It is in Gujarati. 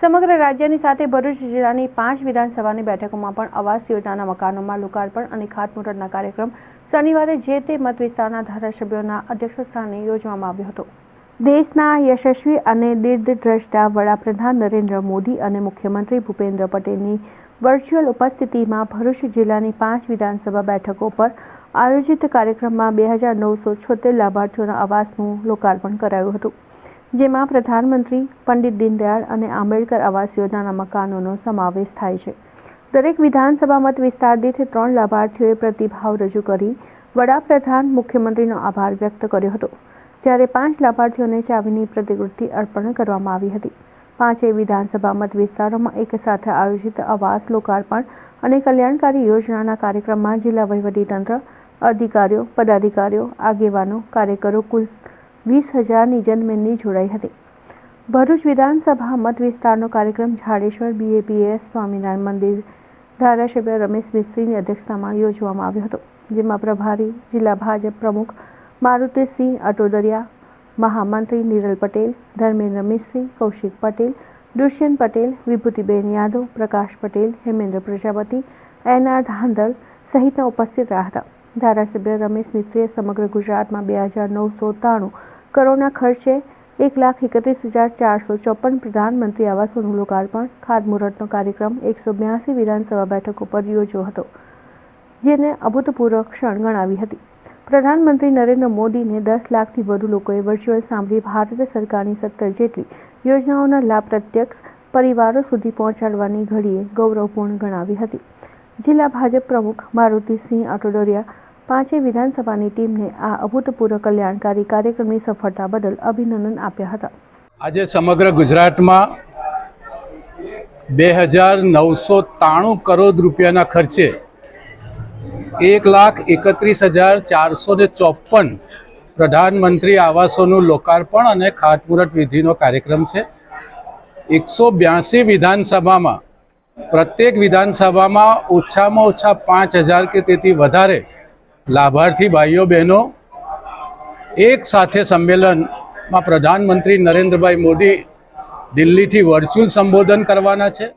સમગ્ર રાજ્યની સાથે ભરૂચ જિલ્લાની 5 વિધાનસભાની બેઠકોમાં પણ આવાસ યોજનાના મકાનોમાં લોકાર્પણ અને ખાતમુહૂર્તના કાર્યક્રમ શનિવારે જે તે મત વિસ્તારના ધારાસભ્યોના અધ્યક્ષસ્થાને યોજવામાં આવ્યો હતો। દેશના યશસ્વી અને દીર્ઘદ્રષ્ટા વડાપ્રધાન નરેન્દ્ર મોદી અને મુખ્યમંત્રી ભૂપેન્દ્ર પટેલની વર્ચ્યુઅલ ઉપસ્થિતિમાં ભરૂચ જિલ્લાની 5 વિધાનસભા બેઠકો પર આયોજિત કાર્યક્રમમાં 2976 લાભાર્થીઓના આવાસનું લોકાર્પણ કરાયું હતું, જેમાં પ્રધાનમંત્રી, પંડિત દીનદયાળ અને આંબેડકર આવાસ યોજનાના મકાનોનો સમાવેશ થાય છે। દરેક વિધાનસભા મત વિસ્તાર દીઠ 3 લાભાર્થીઓએ પ્રતિભાવ રજૂ કરી વડાપ્રધાન, મુખ્યમંત્રીનો આભાર વ્યક્ત કર્યો હતો, જ્યારે 5 લાભાર્થીઓને ચાવીની પ્રતિકૃતિ અર્પણ કરવામાં આવી હતી। 5 વિધાનસભા મત વિસ્તારોમાં એક સાથે આયોજિત આવાસ લોકાર્પણ અને કલ્યાણકારી યોજનાના કાર્યક્રમમાં જિલ્લા વહીવટીતંત્ર, અધિકારીઓ, પદાધિકારીઓ, આગેવાનો, કાર્યકરો કુલ 20,000ની જનમેદની જોડાઈ હતી। ભરૂચ વિધાનસભા મત વિસ્તારનો કાર્યક્રમ ઝાડેશ્વર BAPS સ્વામિનારાયણ મંદિર ધારાસભ્ય રમેશ મિસ્ત્રીની અધ્યક્ષતામાં યોજવામાં આવ્યો હતો, જેમાં પ્રભારી જિલ્લા ભાજપ પ્રમુખ મારુતિસિંહ અટોદરિયા, મહામંત્રી નિરલ પટેલ, ધર્મેન્દ્ર મિસ્ત્રી, કૌશિક પટેલ, દુષ્યંત પટેલ, વિભૂતિબેન યાદવ, પ્રકાશ પટેલ, હેમેન્દ્ર પ્રજાપતિ, NR ધાંધલ સહિતના ઉપસ્થિત રહ્યા હતા। ધારાસભ્ય રમેશ મિસ્ત્રીએ સમગ્ર ગુજરાતમાં 2,993 કરોડના ખર્ચે 1,31,454 પ્રધાનમંત્રી આવાસોનું લોકાર્પણ, ખાતમુહૂર્તનો કાર્યક્રમ 182 વિધાનસભા બેઠકો પર યોજ્યો હતો, જેને અભૂતપૂર્વ ક્ષણ ગણાવી હતી। પ્રધાનમંત્રી નરેન્દ્ર મોદીને 10 લાખથી વધુ લોકોએ વર્ચ્યુઅલ સાંભળી ભારત સરકારની 17 જેટલી યોજનાઓના લાભ પ્રત્યક્ષ પરિવારો સુધી પહોંચાડવાની ઘડીએ ગૌરવપૂર્ણ ગણાવી હતી। જિલ્લા ભાજપ પ્રમુખ મારુતિસિંહ અટોદરિયા 5 વિધાનસભાની ટીમને આ અભૂતપૂર્વ કલ્યાણકારી કાર્યક્રમની સફળતા બદલ અભિનંદન આપ્યા હતા। આજે સમગ્ર ગુજરાતમાં 2,993 કરોડ રૂપિયાના ખર્ચે 1,31,454 પ્રધાનમંત્રી આવાસોનું લોકાર્પણ અને ખાતમુહૂર્ત વિધિનો કાર્યક્રમ છે। 182 વિધાનસભામાં પ્રત્યેક વિધાનસભામાં ઓછામાં ઓછા 5,000 કે તેથી વધારે લાભાર્થી ભાઈઓ બહેનો એક સાથે સંમેલનમાં પ્રધાનમંત્રી નરેન્દ્રભાઈ મોદી દિલ્હીથી વર્ચ્યુઅલ સંબોધન કરવાના છે।